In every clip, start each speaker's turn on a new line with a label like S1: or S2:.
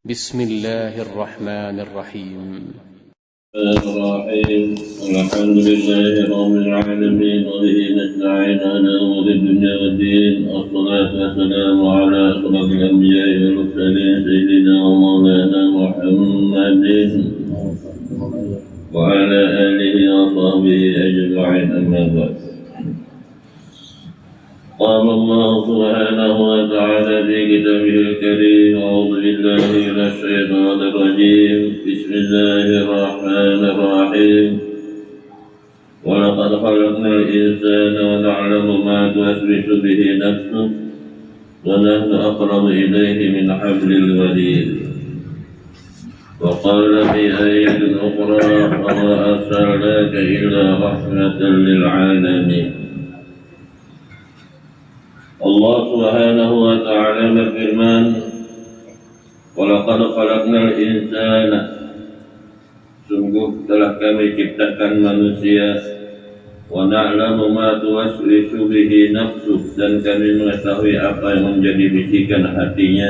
S1: بسم الله الرحمن الرحيم
S2: الرحيم الحمد لله رب العالمين وبه نستعين على امور الدنيا والدين والصلاه والسلام على اشرف الانبياء والمرسلين سيدنا ومولانا محمد وعلى اله وصحبه اجمعين اما بعد. قال الله سبحانه وتعالى في كتابه الكريم: أعوذ بالله من الشيطان الرجيم، بسم الله الرحمن الرحيم. ولقد خلقنا الإنسان ونعلم ما توسوس به نفسه ونحن أقرب إليه من حبل الوريد. وقال في آية أخرى: وما أرسلناك إلا رحمة للعالمين. Allah Subhanahu wa ta'ala berfirman, walaqad khalaqnal insana, sungguh telah kami ciptakan manusia, wa na'lamu ma tuwaswisu bihi nafsuh, dan kami mengetahui apa yang menjadi bisikan hatinya,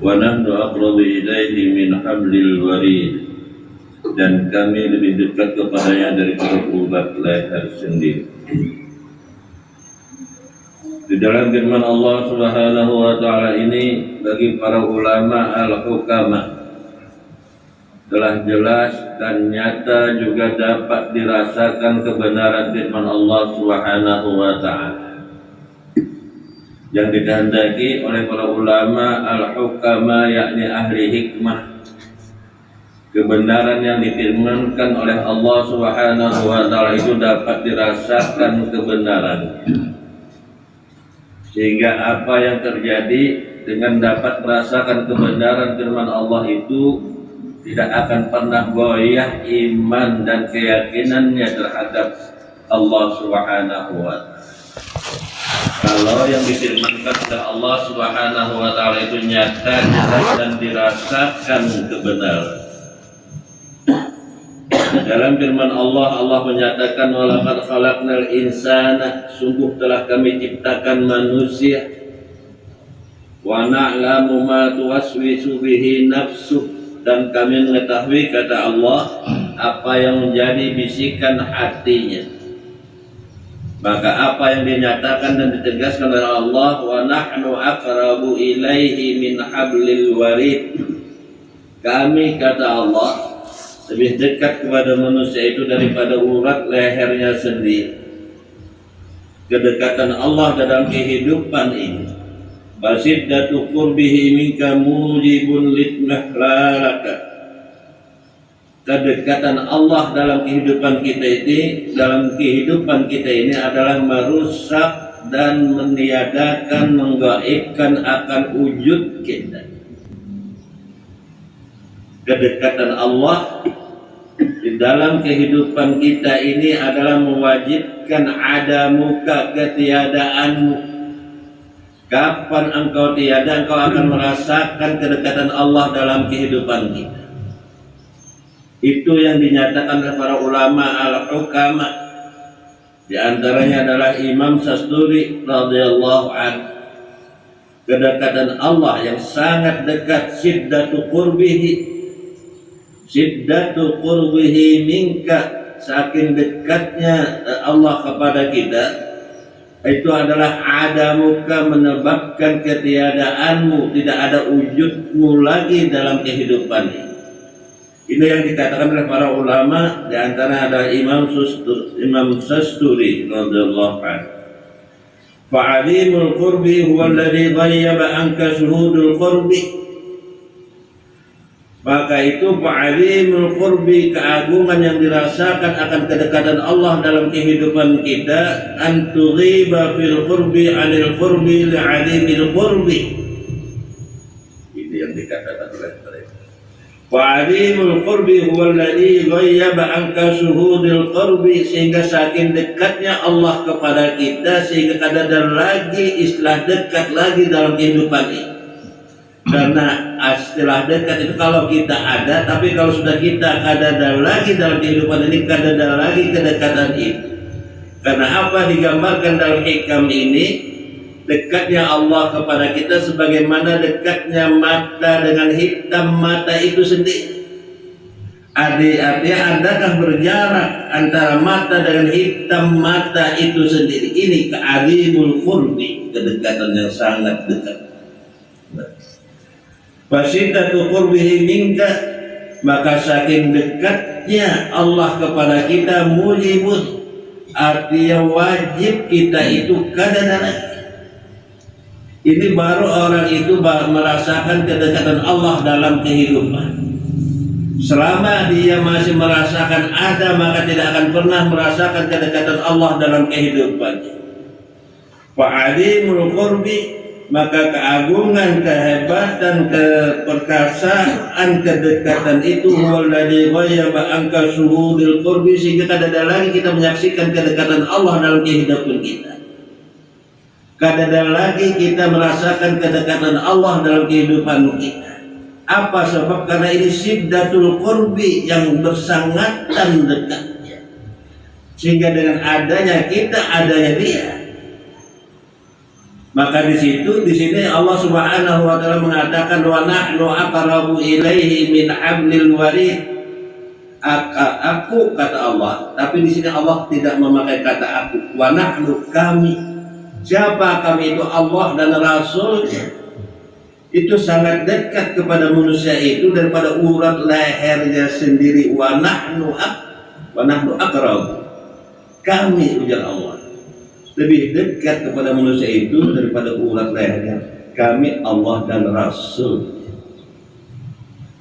S2: wa nahnu aqrabu ilaihi min hablil warid, dan kami lebih dekat kepadanya daripada urat leher sendiri. Di dalam firman Allah Subhanahu wa ta'ala ini, bagi para ulama al-hukama telah jelas dan nyata juga dapat dirasakan kebenaran firman Allah Subhanahu wa ta'ala yang dikehendaki oleh para ulama al-hukama, yakni ahli hikmah. Kebenaran yang difirmankan oleh Allah Subhanahu wa ta'ala itu dapat dirasakan kebenarannya, sehingga apa yang terjadi dengan dapat merasakan kebenaran firman Allah itu tidak akan pernah goyah iman dan keyakinannya terhadap Allah Subhanahu wa ta'ala. Kalau yang difirmankan oleh Allah Subhanahu wa ta'ala itu nyata, jelas dan dirasakan kebenaran. Dalam firman Allah, Allah menyatakan, walaqad khalaqnal insana, sungguh telah kami ciptakan manusia, wa na'lamu ma tuwaswisu bihi nafsuh, dan kami mengetahui, kata Allah, apa yang menjadi bisikan hatinya. Maka apa yang dinyatakan dan ditegaskan oleh Allah, wa nahnu aqrabu ilaihi min hablil warid, kami, kata Allah, lebih dekat kepada manusia itu daripada urat lehernya sendiri. Kedekatan Allah dalam kehidupan ini, basiddatu qurbihi minka mujibun litmahlalaka. Kedekatan Allah dalam kehidupan kita ini adalah merusak dan meniadakan, menggaibkan akan wujud kita. Kedekatan Allah di dalam kehidupan kita ini adalah mewajibkan adamuka, ketiadaanmu. Kapan engkau tiada, engkau akan merasakan kedekatan Allah dalam kehidupan kita. Itu yang dinyatakan oleh para ulama al-hukama. Di antaranya adalah Imam Sasturi radhiyallahu anhu. Kedekatan Allah yang sangat dekat, siddatu qurbihi minka, saking dekatnya Allah kepada kita, itu adalah adamuka, menyebabkan ketiadaanmu, tidak ada wujudmu lagi dalam kehidupan ini. Ini yang dikatakan oleh para ulama, di antara ada Imam Sasturi radhiyallahu anhu. Fa'alimul qurbi huwa alladhi ghayyaba anka shuhudul qurbi. Maka itu fa'alimul qurbi, keagungan yang dirasakan akan kedekatan Allah dalam kehidupan kita, antughiba fil qurbi 'anil qurbi li'alimil qurbi. Ini yang dikatakan oleh mereka. Fa'alimul qurbi huwa alladhi ghayyaba anka shuhudul qurbi, sehingga saking dekatnya Allah kepada kita sehingga tidak ada lagi istilah dekat lagi dalam kehidupan ini. Karena istilah dekat itu kalau kita ada, tapi kalau sudah kita ada lagi dalam kehidupan ini, ada lagi kedekatan itu. Karena apa digambarkan dalam hikam ini, Dekatnya Allah kepada kita sebagaimana dekatnya mata dengan hitam mata itu sendiri. Artinya adakah berjarak antara mata dengan hitam mata itu sendiri? Ini ke'azimul qurbi, kedekatan yang sangat dekat. Fasyiddatu qurbihi minka, maka saking dekatnya Allah kepada kita mujibun, artinya wajib kita itu kadang-kadang. Ini baru orang itu merasakan kedekatan Allah dalam kehidupan. Selama dia masih merasakan ada, maka tidak akan pernah merasakan kedekatan Allah dalam kehidupannya. Fa'adimul qurbi, maka keagungan, kehebatan, keperkasaan kedekatan itu walladzi ghayyaba anka syuhudil qurbi, sehingga tidak ada lagi kita menyaksikan kedekatan Allah dalam kehidupan kita. Tidak ada lagi kita merasakan kedekatan Allah dalam kehidupan kita. Apa sebab? Karena ini syiddatul qurbi, yang bersangatan dekatnya. Sehingga dengan adanya kita, adanya dia. Maka di sini Allah Subhanahu wa taala mengatakan wa nahnu aqrabu ilaihi min hablil warid. Aku kata Allah, tapi di sini Allah tidak memakai kata aku. Wa nahnu, kami. Siapa kami itu? Allah dan Rasulnya. Itu sangat dekat kepada manusia itu daripada urat lehernya sendiri. Wa nahnu aqrabu, kami, ujar Allah, lebih dekat kepada manusia itu daripada urat lehernya. Kami, Allah dan Rasul.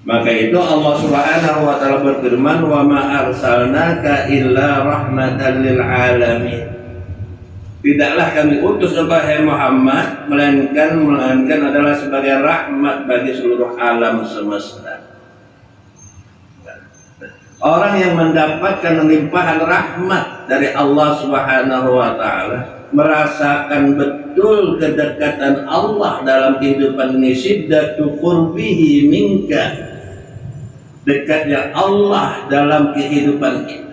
S2: Maka itu Allah Subhanahu wa taala berfirman, wa ma arsalnaka illa rahmatan lil alamin. Tidaklah kami utus engkau Muhammad melainkan adalah sebagai rahmat bagi seluruh alam semesta. Orang yang mendapatkan limpahan rahmat dari Allah Subhanahu wa taala merasakan betul kedekatan Allah dalam kehidupan ini. Syiddatu qurbihi minka, dekatnya Allah dalam kehidupan kita.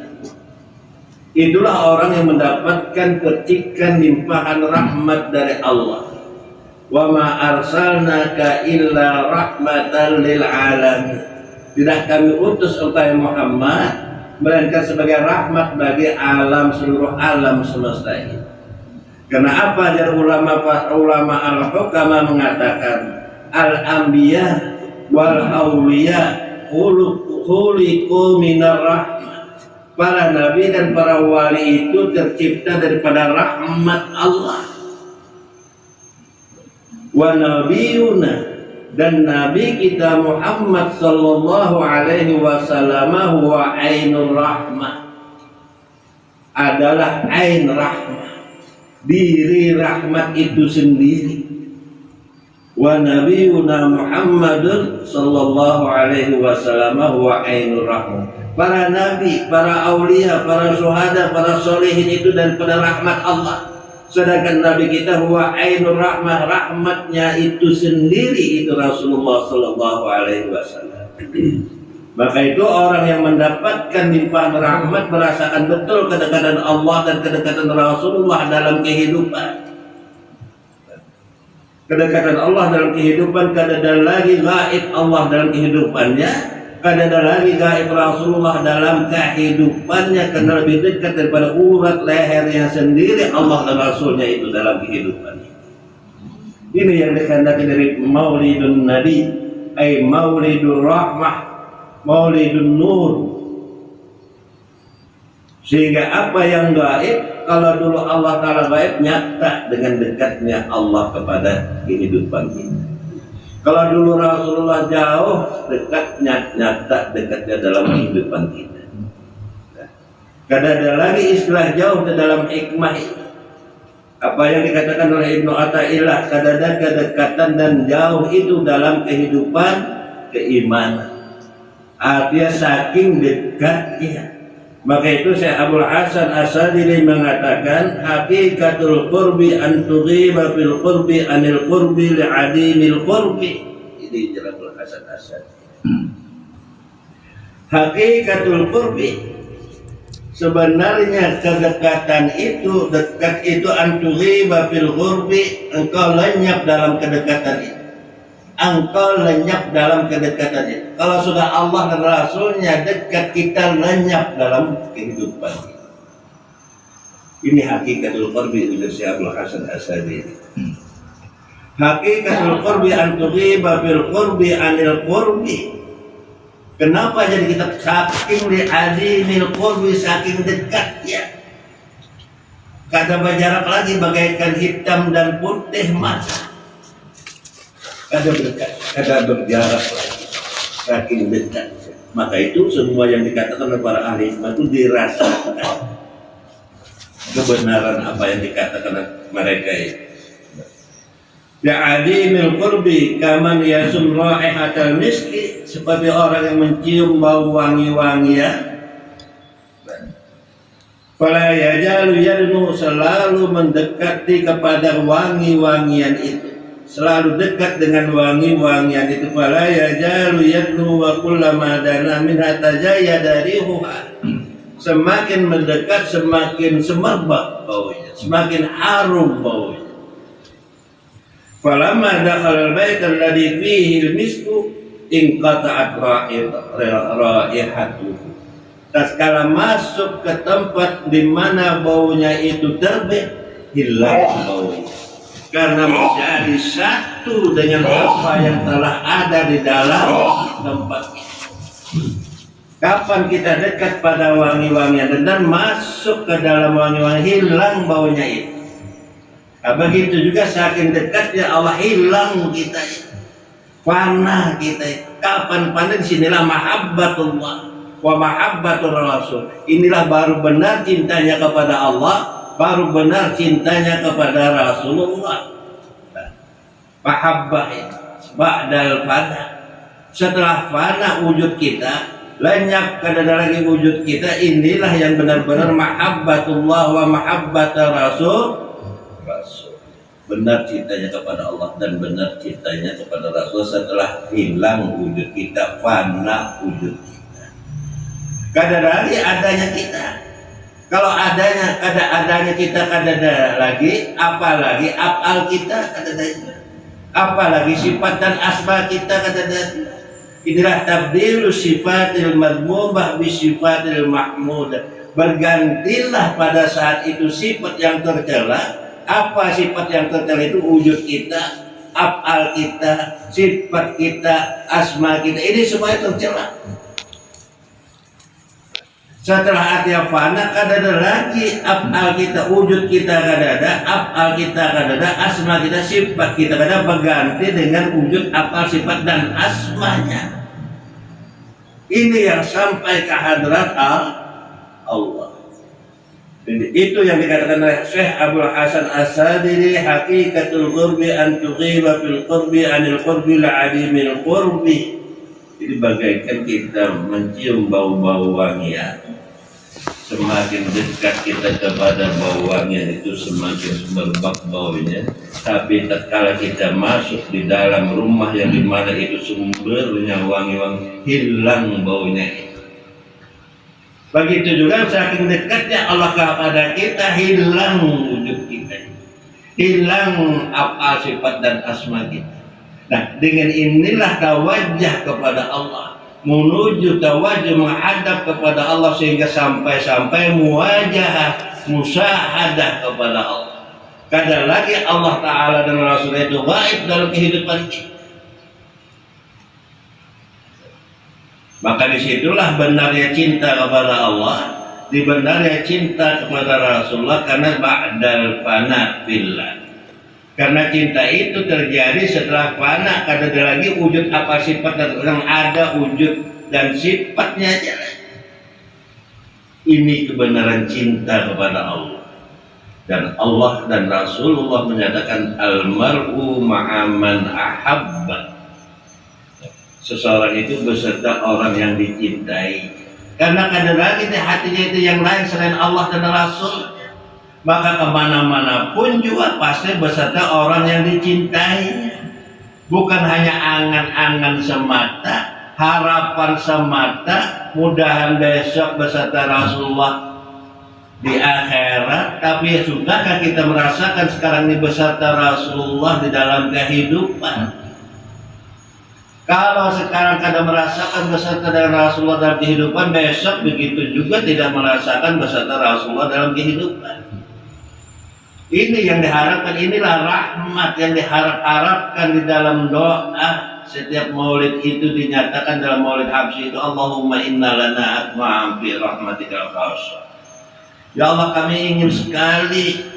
S2: Itulah orang yang mendapatkan petikan limpahan rahmat dari Allah. Wa ma arsalnaka illa rahmatan lil alamin. Tidak kami utus engkau Muhammad melainkan sebagai rahmat bagi alam, seluruh alam semesta ini. Karena apa? Dari ulama al-hukama mengatakan al-anbiya wal awliya khuliqu minar rahmah. Para nabi dan para wali itu tercipta daripada rahmat Allah. Wa nabiyuna, dan nabi kita Muhammad sallallahu alaihi wasallam huwa ainur rahmah, adalah ain rahmah, diri rahmat itu sendiri. Wa nabiyuna Muhammadun sallallahu alaihi wasallam huwa ainur rahmah. Para nabi, para aulia, para syuhada, para solehin itu daripada rahmat Allah. Sedangkan nabi kita huwa ainur rahmah, rahmatnya itu sendiri, itu Rasulullah sallallahu alaihi wasallam. Maka itu orang yang mendapatkan limpahan rahmat merasakan betul kedekatan Allah dan kedekatan Rasulullah dalam kehidupan. Kedekatan Allah dalam kehidupan, kadang lagi gaib Allah dalam kehidupannya, kadang lagi gaib Rasulullah dalam kehidupannya, karena lebih dekat daripada urat lehernya sendiri Allah dan Rasulnya itu dalam kehidupannya. Ini yang dikehendaki dari Maulidun Nabi, ay Maulidur Rahmah, Maulidun Nur. Sehingga apa yang gaib, kalau dulu Allah Ta'ala gaib, nyata dengan dekatnya Allah kepada kehidupan kita. Kalau dulu Rasulullah jauh, dekat, nyata dekatnya dalam kehidupan kita. Kada ada lagi istilah jauh di dalam hikmah ini. Apa yang dikatakan oleh Ibnu Athaillah, kada ada kedekatan dan jauh itu dalam kehidupan keimanan. Artinya saking dekatnya. Maka itu Syekh Abdul Hasan As-Sadili mengatakan hakikatul qurbi an tughiba fil qurbi anil qurbi li'adimil qurbi. Ini Syekh Abdul Hasan As-Sadili. Hakikatul qurbi, Sebenarnya kedekatan itu, dekat itu antughiba fil ghurbi, engkau lenyap dalam kedekatan itu. Engkau lenyap dalam kedekatan itu. Kalau sudah Allah dan Rasulnya dekat, kita lenyap dalam kehidupan ini. Ini hakikatul qurbi dari Syekh Abdul Hasan As-Sadili. Hakikatul qurbi antughiba fil qurbi anil qurbi. Kenapa jadi kita saking li'adimil qurbi, saking dekatnya, kada berjarak lagi bagaikan hitam dan putih mata, kada berdekat, kada berjarak lagi, saking dekat. Maka itu semua yang dikatakan oleh para ahli hikmah itu dirasakan kebenaran apa yang dikatakan mereka itu. Ya'adimil qurbi kaman yasum ra'ihatal miski, seperti orang yang mencium bau wangi-wangian. Fala yajalu yadnu, selalu mendekati kepada wangi-wangian itu, selalu dekat dengan wangi-wangian itu. Fala yajalu yadnu wa kullama dana minha tajayyada rihuha, semakin mendekat semakin semerbak baunya, semakin harum baunya. Falamma dakhala al-bait alladhi fihi al-misku inqata'at raihatuhu. Tatkala masuk ke tempat di mana baunya itu terbit, hilang baunya, karena menjadi satu dengan apa yang telah ada di dalam tempat itu. Kapan kita dekat pada wangi-wangian dan masuk ke dalam wangi-wangian, hilang baunya itu. Nah, begitu juga saking dekatnya Allah, hilang kita, fana kita. Kapan pandai, sinilah mahabbatullah wa mahabbatur rasul. Inilah baru benar cintanya kepada Allah, baru benar cintanya kepada Rasulullah. Mahabbah ba'dal fana, setelah fana wujud kita, lenyap kadang lagi wujud kita. Inilah yang benar-benar mahabbatullah wa mahabbatur rasul. Benar cintanya kepada Allah dan benar cintanya kepada Rasul setelah hilang wujud kita, fana wujud kita. Kada lagi adanya kita. Kalau adanya kita kada ada lagi, apalagi afal kita kada ada, apalagi sifat dan asma kita kada ada. Inilah tabdilu sifatil madmumah bi sifatil mahmudah. Bergantilah pada saat itu sifat yang tercela. Apa sifat yang tercela itu? Wujud kita, afal kita, sifat kita, asma kita, ini semua tercela. Setelah artinya fana, kada ada lagi afal kita, wujud kita kada ada, afal kita kada ada, asma kita, sifat kita kada, berganti dengan wujud, afal, sifat dan asmanya. Ini yang sampai ke hadrat Allah. Itu yang dikatakan oleh Syekh Abdul Hasan As-Sadili, hakikatul qurbi an tughiba fil qurbi anil qurbi la'adimil qurbi. Jadi bagaikan kita mencium bau-bau wangian, semakin dekat kita kepada bau wangian itu semakin semerbak baunya. Tapi tatkala kita masuk di dalam rumah yang dimana itu sumbernya wangi-wangi, hilang baunya itu. Begitu juga saking dekatnya Allah kepada kita, hilang wujud kita, hilang apa sifat dan asma kita. Nah, dengan inilah tawajjah kepada Allah, menuju tawajjuh menghadap kepada Allah sehingga sampai muwajahah, musyahadah kepada Allah. Kada lagi Allah Ta'ala dan Rasulnya itu gaib dalam kehidupan kita. Maka disitulah benarnya cinta kepada Allah, dibenarnya cinta kepada Rasulullah, karena ba'dal fana fillah. Karena cinta itu terjadi setelah fana, kada ada lagi wujud apa sifat, yang ada wujud dan sifatnya aja. Ini kebenaran cinta kepada Allah. Dan Allah dan Rasulullah menyatakan al-mar'u ma'aman ahabba. Seseorang itu beserta orang yang dicintai. Karena kadang lagi di hatinya itu yang lain selain Allah dan Rasul, maka kemana-mana pun juga pasti beserta orang yang dicintai. Bukan hanya angan-angan semata, harapan semata, mudahan besok beserta Rasulullah di akhirat, tapi sudahkah kita merasakan sekarang ini beserta Rasulullah di dalam kehidupan? Kalau sekarang kadang merasakan beserta dengan Rasulullah dalam kehidupan, besok begitu juga tidak merasakan beserta Rasulullah dalam kehidupan. Ini yang diharapkan, inilah rahmat yang diharapkan di dalam doa. Setiap maulid itu dinyatakan dalam maulid habsyi itu, Allahumma inna lana atma'am fi rahmatikal khasah. Ya Allah, kami ingin sekali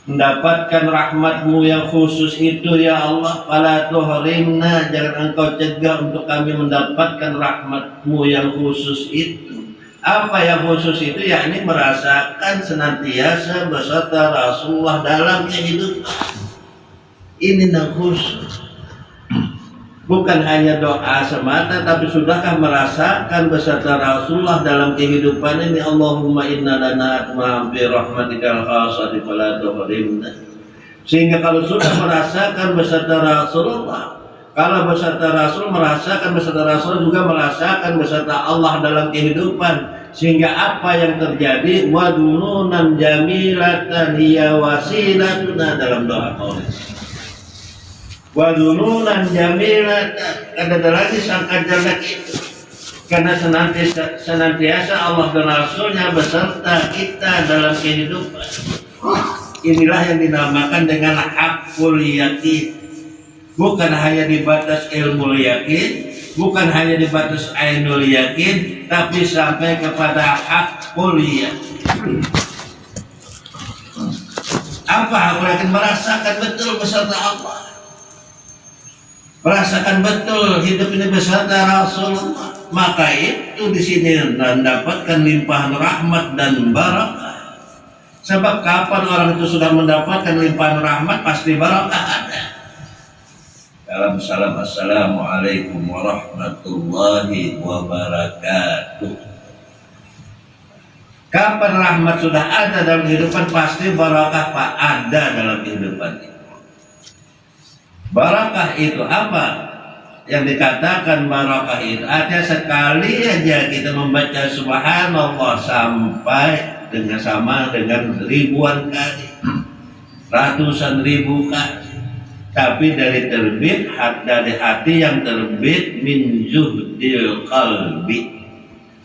S2: mendapatkan rahmat-Mu yang khusus itu, ya Allah. Fala tuhrimna, jangan Engkau cegah untuk kami mendapatkan rahmat-Mu yang khusus itu. Apa yang khusus itu? Yakni merasakan senantiasa beserta Rasulullah dalam kehidupan. Ini yang khusus. Bukan hanya doa semata, tapi sudahkah merasakan beserta Rasulullah dalam kehidupan ini? Allahumma inna lana atma'am bi rahmatikal khasati fala tuhrimna. Sehingga kalau sudah merasakan beserta Rasulullah, kalau beserta Rasul merasakan beserta Rasul, juga merasakan beserta Allah dalam kehidupan. Sehingga apa yang terjadi? Wa dununan jamilatan hiya wasilatuna dalam doa maulid. Wadununan jamilatan, ada lagi sangka jelek itu, karena senantiasa Allah dan Rasulnya beserta kita dalam kehidupan. Inilah yang dinamakan dengan hakul yakin. Bukan hanya di batas ilmu yakin, bukan hanya di batas ainul yakin, tapi sampai kepada hakul yakin. Apa hakul yakin? Merasakan betul beserta Allah, merasakan betul hidup ini beserta Rasulullah. Maka itu di sini mendapatkan limpahan rahmat dan barakah. Sebab kapan orang itu sudah mendapatkan limpahan rahmat, pasti barakah ada. Dalam salam, assalamualaikum warahmatullahi wabarakatuh. Kapan rahmat sudah ada dalam kehidupan, pasti barakah Pak ada dalam kehidupan ini. Barakah itu apa? Yang dikatakan barakah itu ada sekali aja kita membaca subhanallah sampai dengan sama dengan ribuan kali, ratusan ribu kali. Tapi dari terbit, dari hati yang terbit min zuhdil qalbi,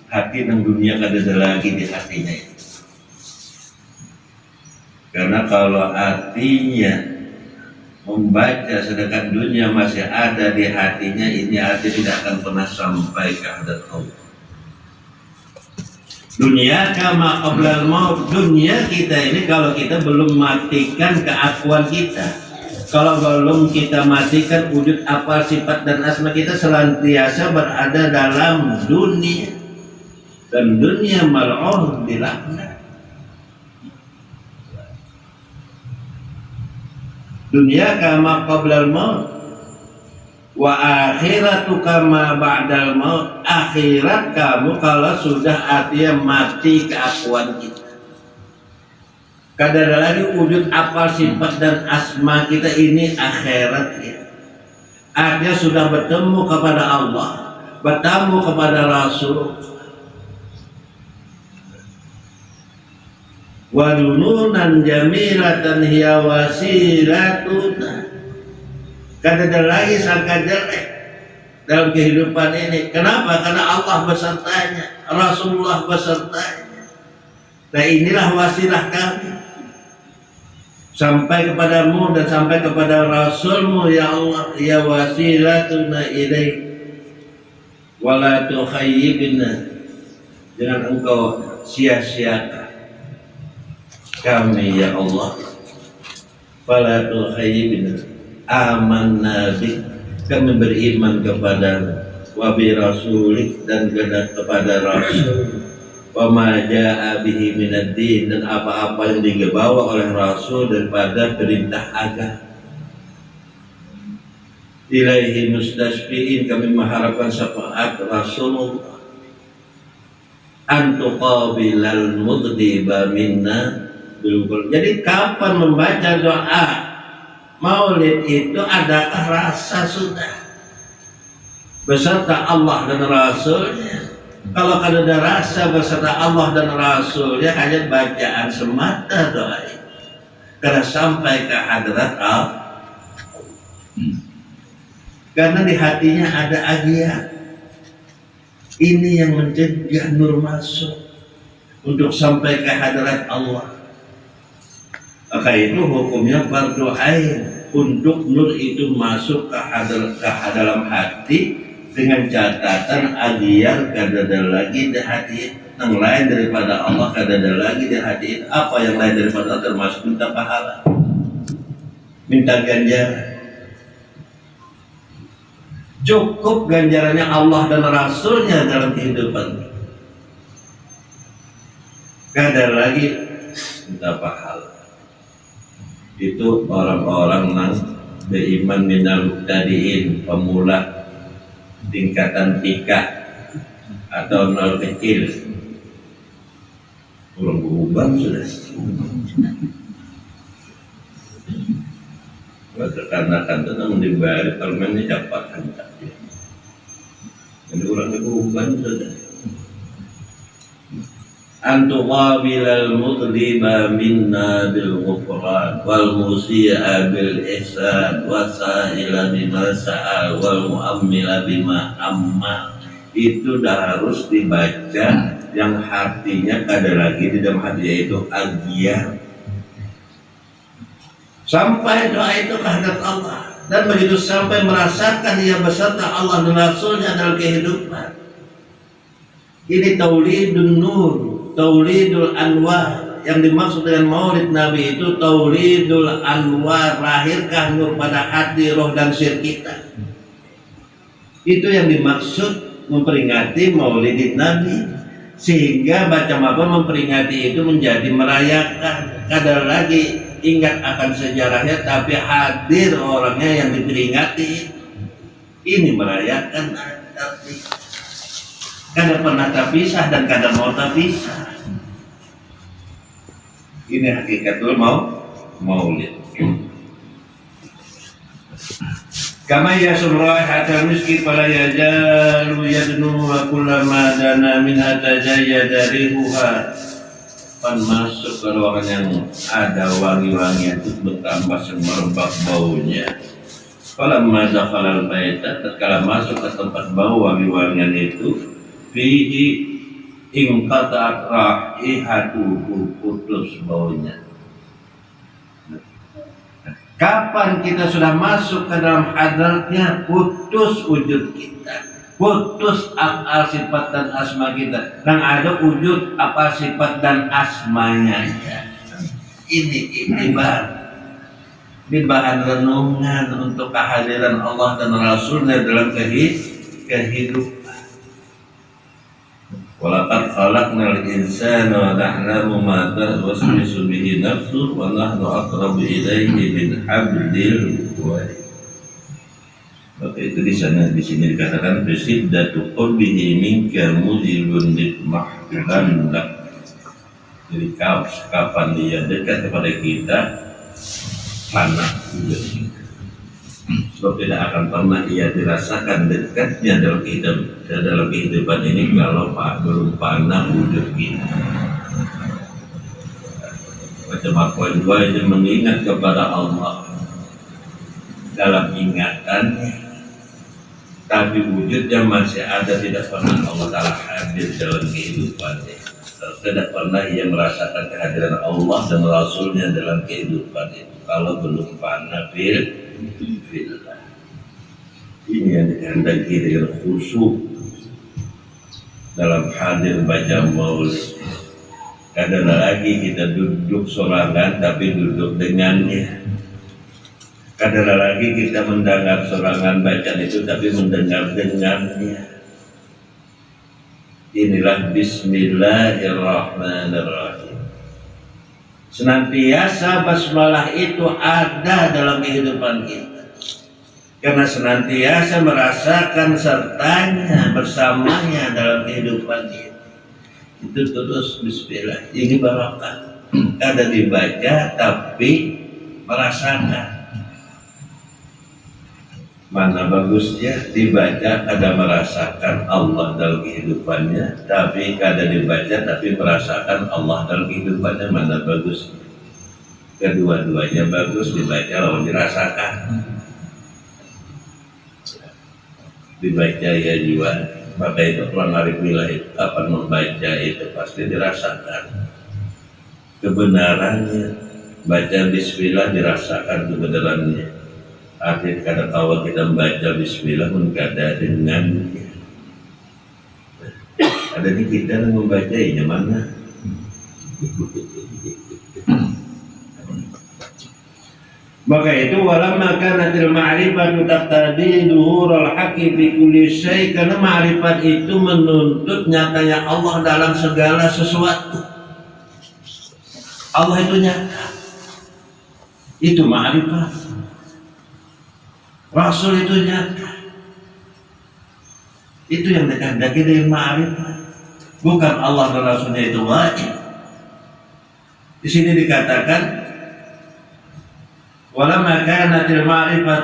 S2: hati yang dunia kada ada lagi di hatinya itu. Karena kalau hatinya membaca sedangkan dunia masih ada di hatinya, ini hati tidak akan pernah sampai ke hadrat Allah. Dunia kama qablal maut, dunia kita ini kalau kita belum matikan keakuan kita, kalau belum kita matikan wujud apa sifat dan asma kita, senantiasa berada dalam dunia, dan dunia mal'un dilaknat. Dunia kama qablal maut wa akhiratu kama ba'dal maut. Akhirat kamu kalau sudah artinya mati keakuan kita, kada ada lagi wujud apa sifat dan asma kita, ini akhirat ya. Artinya sudah bertemu kepada Allah, bertemu kepada Rasul. Wadununan jamilatan hiya wasilatuna. Kada ada lagi sangka jelek dalam kehidupan ini. Kenapa? Karena Allah besertanya, Rasulullah besertanya. Nah inilah wasilah kami sampai kepadamu dan sampai kepada Rasulmu, ya Allah. Ya wasilatuna ilaik wala tukhayyibna, jangan engkau sia-siakan kami ya Allah. Fala tukhayyibna amanna bik, kami beriman kepada wa bi rasulik, dan kepada Rasul, wa ma jaa bihi minad din, dan apa-apa yang dibawa oleh Rasul daripada perintah agama. Ilaihi mustasfiin, kami mengharapkan syafaat Rasulullah. Antuqabilal mudhiba minna. Jadi kapan membaca doa maulid itu, adakah rasa sudah beserta Allah dan Rasulnya? Kalau ada rasa beserta Allah dan Rasulnya hanya bacaan semata doa itu. Karena sampai ke hadrat Allah. Karena di hatinya ada agian. Ini yang mencegah nur masuk untuk sampai ke hadrat Allah. Maka itu hukumnya fardu ain untuk nur itu masuk ke dalam hati dengan catatan agian kadada lagi di hati yang lain daripada Allah, kadada lagi di hati. Apa yang lain daripada Allah termasuk minta pahala, minta ganjaran. Cukup ganjarannya Allah dan Rasulnya dalam kehidupan. Gak ada lagi minta pahala. Itu orang-orang yang beriman minal mubtadiin, pemula tingkatan 3 atau 0 kecil. Belum berubah sudah. Karena kan tenang dibalik permennya dapat hantar dia. Jadi orang berubah sudah. Antuqabilal mudliba minna bil ghufran wal musi'a bil ihsan wasaila bima sa'al wal mu'ammila bima amma. Itu dah harus dibaca yang hatinya ada lagi di dalam hatinya itu agian. Sampai doa itu kehadrat Allah, dan begitu sampai merasakan ia beserta Allah dan Rasulnya dalam kehidupan. Ini taulidun nur, taulidul anwar. Yang dimaksud dengan maulid Nabi itu taulidul anwar, lahirkan nur pada hati, roh dan sir kita. Itu yang dimaksud memperingati maulid Nabi. Sehingga baca apa memperingati itu menjadi merayakan. Kadang lagi ingat akan sejarahnya, tapi hadir orangnya yang diperingati. Ini merayakan tapi kadang pernah terpisah dan kadang mau terpisah. Ini hakikatul maulid. Kama yasumra hatta miski fala yajalu yadnu wa kullama dana min atajayyada rihuha. Pan masuk ke ruangan yang ada wangi-wangian itu bertambah semerbak baunya. Falamma dakhala al-baita, tatkala masuk ke tempat bau wangi-wangian itu, fihi inqata'at raihatuhu, putus baunya. Kapan kita sudah masuk ke dalam hadratnya, putus wujud kita, putus apa sifat dan asma kita, dan ada wujud apa sifat dan asmanya. Ini bahan renungan untuk kehadiran Allah dan Rasulnya dalam kehidupan. Walaqad khalaqnal insana wa na'lamu ma tuwaswisu bihi nafsuhu wa nahnu aqrabu ilayhi min hablil warid. Maka itu di sini dikatakan bisiddatu qurbihi minka muzilun mahbuban lak. Jadi kapan dia dekat kepada kita, panas juga. Sebab tidak akan pernah ia dirasakan dekatnya dalam kehidupan ini kalau belum panah wujud kita. Macam apa dua ini mengingat kepada Allah dalam ingatannya, tapi wujudnya masih ada, tidak pernah Allah Ta'ala hadir dalam kehidupannya. Tidak pernah ia merasakan kehadiran Allah dan Rasulnya dalam kehidupan itu kalau belum panah fillah. Ini yang dikehendaki dengan khusyuk dalam hadir baca maulid. Kadang lagi kita duduk sorangan tapi duduk dengannya. Kadang lagi kita mendengar sorangan bacaan itu tapi mendengar dengannya. Inilah Bismillahirrahmanirrahim. Senantiasa basmalah itu ada dalam kehidupan kita, karena senantiasa merasakan sertanya bersamanya dalam kehidupan kita. Itu terus Bismillah. Ini barokah. Ada dibaca tapi merasakan. Mana bagusnya dibaca ada merasakan Allah dalam kehidupannya, tapi kada dibaca tapi merasakan Allah dalam kehidupannya, mana bagus? Kedua-duanya bagus, dibaca lawan dirasakan. Dibaca ya jiwa, maka itu orang arif wilayah kapan membaca itu pasti dirasakan kebenarannya. Baca bismillah dirasakan kebenarannya. Akhir kata tahu kita membaca bismillah pun kada dengan ada di kita yang membacanya mana. Maka itu walamma kanatil ma'rifatu taqtadi dhuhurul haqqi fi kulli syai', karena ma'rifat itu menuntut nyatanya Allah dalam segala sesuatu. Allah itu nyata. Itu ma'rifat. Rasul itu nyata. Itu yang dikehendaki dengan ma'rifat. Bukan Allah dan Rasulnya itu wajib. Di sini dikatakan walamma kanatil ma'rifat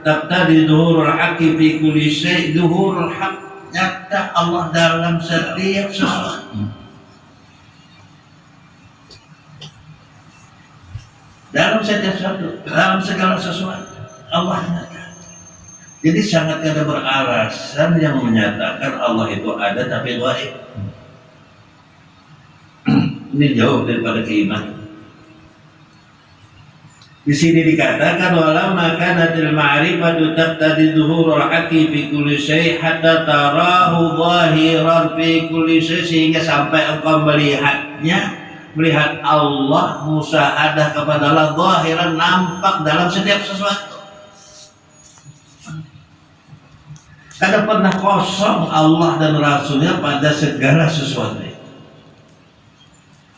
S2: taqtadi dhuhurul haqqi fi kulli syai', dhuhurul haqq, nyata Allah dalam setiap sesuatu. Dalam setiap sesuatu, dalam segala sesuatu Allah nyata. Jadi sangat ada beralasan yang menyatakan Allah itu ada tapi gaib. Ini jauh daripada keimanan. Di sini dikatakan walamma kanatil ma'rifatu taqtadi dhuhurul haqqi fi kulli syai' hatta tarahu zahiran fi kulli syai', sehingga sampai engkau melihat Allah, musyahadah kepada Allah zahiran, nampak dalam setiap sesuatu. Kada pernah kosong Allah dan Rasulnya pada segala sesuatu.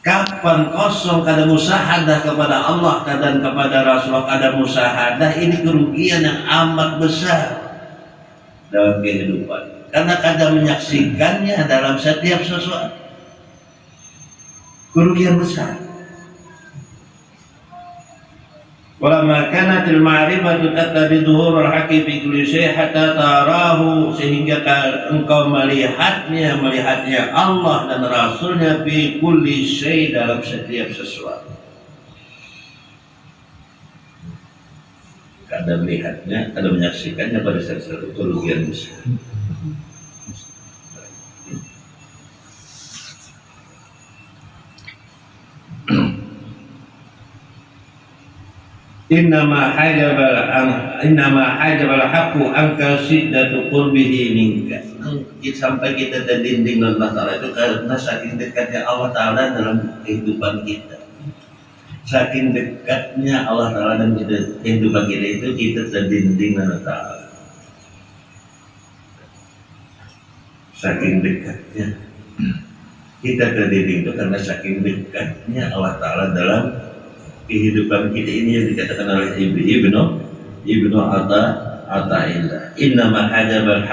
S2: Kapan kosong kada musyahadah kepada Allah dan kepada Rasulullah, kada musyahadah, ini kerugian yang amat besar dalam kehidupan. Karena kada menyaksikannya dalam setiap sesuatu. Kerugian besar. Walamma kanatil ma'rifatu taqtadi dhuhurul haqqi fi kulli syai' hatta tarahu, sehingga engkau melihatnya Allah dan Rasulnya fi kulli syai', dalam setiap sesuatu. Kada melihatnya, kada menyaksikannya pada sesuatu, kerugian besar. Innama hajabal haqqu anka siddatu qurbihi minka. Sampai kita terdinding Allah Ta'ala itu karena saking dekatnya Allah Ta'ala dalam kehidupan kita. Saking dekatnya Allah Ta'ala dalam kehidupan kita itu, kita terdinding Allah Ta'ala. Saking dekatnya kita terdinding itu karena saking dekatnya Allah Ta'ala dalam kehidupan kita. Ini yang dikatakan oleh Ibnu Athaillah, innama hajabal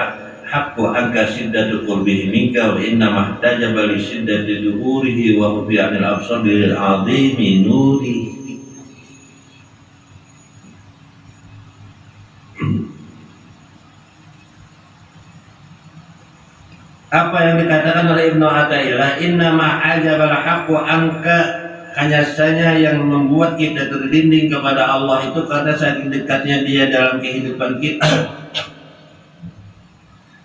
S2: haqqu anka siddatu qurbihi minka wa innama ihtajaba li siddati dhuhurihi wa hufi 'anil absar bil 'azimi nurihi. Apa yang dikatakan oleh Ibnu Athaillah, innama hajabal haqqu anka, hanya saja yang membuat kita terdinding kepada Allah itu karena saking dekatnya Dia dalam kehidupan kita,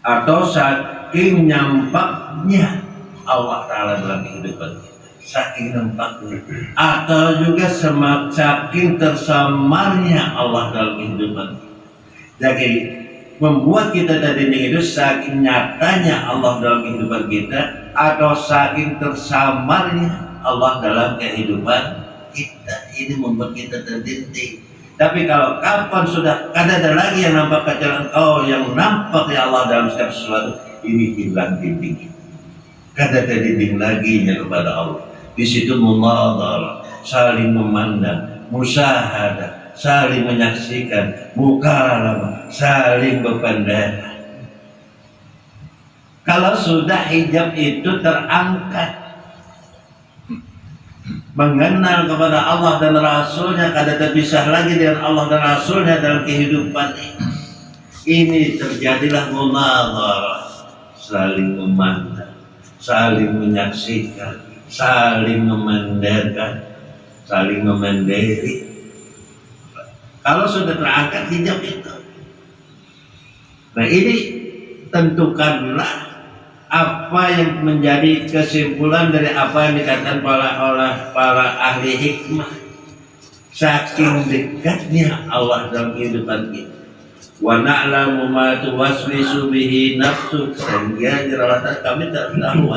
S2: atau saking nyampaknya Allah Ta'ala dalam kehidupan kita, saking nampaknya, atau juga saking tersamarnya Allah dalam kehidupan kita. Jadi membuat kita terdinding itu saking nyatanya Allah dalam kehidupan kita, atau saking tersamarnya Allah dalam kehidupan kita. Ini membuat kita terdinding. Tapi kalau kapan sudah kada ada lagi yang nampak kecuali engkau, yang nampak ya Allah dalam setiap sesuatu, ini hilang dinding. Kada ada dinding lagi kepada Allah. Di situ munadharah, saling memandang, musyahadah, saling menyaksikan, mukalamah, saling berpandangan. Kalau sudah hijab itu terangkat, mengenal kepada Allah dan Rasulnya, kada terpisah lagi dengan Allah dan Rasulnya dalam kehidupan ini. ini terjadilah munadharah, saling memandang, saling menyaksikan, saling memandangkan, saling memandiri. Kalau sudah terangkat hijab itu, nah ini tentukanlah apa yang menjadi kesimpulan dari apa yang dikatakan oleh para ahli hikmah. Saking dekatnya Allah dalam kehidupan kita. Wa na'lamu ma tuwaswisu bihi nafsu, sehingga jerawatan kami tak tahu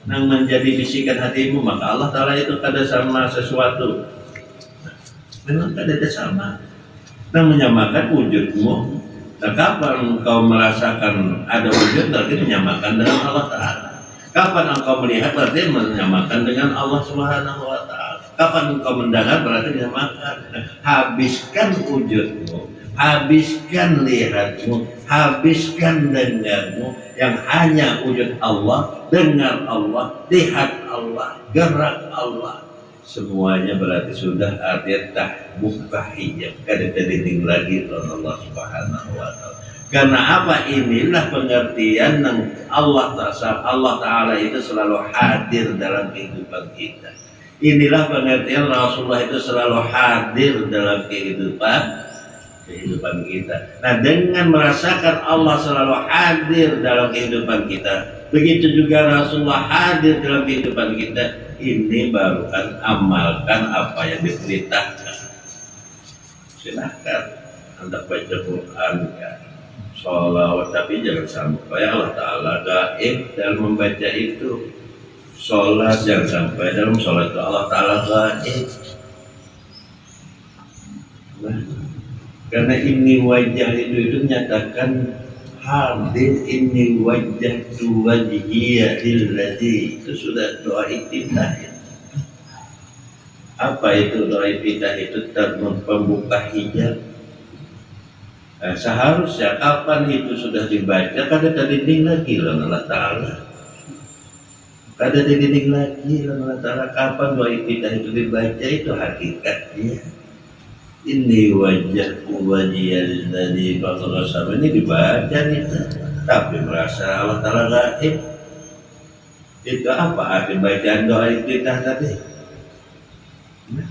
S2: yang menjadi bisikan hatimu, maka Allah Ta'ala itu kada sama sesuatu. Memang kada sama. Dan menyamakan wujudmu. Nah, kapan engkau merasakan ada wujud, berarti menyamakan dengan Allah Ta'ala. Kapan engkau melihat, berarti menyamakan dengan Allah Subhanahu wa Ta'ala. Kapan engkau mendengar, berarti menyamakan. Habiskan wujudmu, habiskan lihatmu, habiskan dengarmu, yang hanya wujud Allah, dengar Allah, lihat Allah, gerak Allah. Semuanya berarti sudah artinya tak buka hijab, kada dinding lagi oleh Allah Subhanahu wa Ta'ala. Karena apa? Inilah pengertian yang Allah Ta'ala itu selalu hadir dalam kehidupan kita. Inilah pengertian Rasulullah itu selalu hadir dalam kehidupan kita. Nah, dengan merasakan Allah selalu hadir dalam kehidupan kita, begitu juga Rasulullah hadir dalam kehidupan kita, ini baru kan amalkan apa yang diperintahkan. Silahkan Anda baca Quran, ya, sholawat, tapi jangan sampai Allah Ta'ala gaib dalam membaca itu. Sholat jangan sampai dalam sholat itu Allah Ta'ala gaib. Nah, karena ini wajah itu nyatakan hadir, ini wajah tu wajhiya lilladzi, itu sudah doa iftitah. Apa itu doa iftitah? Itu pembuka hijab. Nah, seharusnya kapan itu sudah dibaca, kada terdinding lagi lah Allah Ta'ala. Kada terdinding lagi lah Allah Ta'ala. Kapan doa iftitah itu dibaca, itu hakikatnya. Ini wajah wajiyal dari Rasulullah SAW ini dibaca itu, tapi merasa Allah Ta'ala gaib. Itu apa arti bacaan doa iftitah tadi? Nah,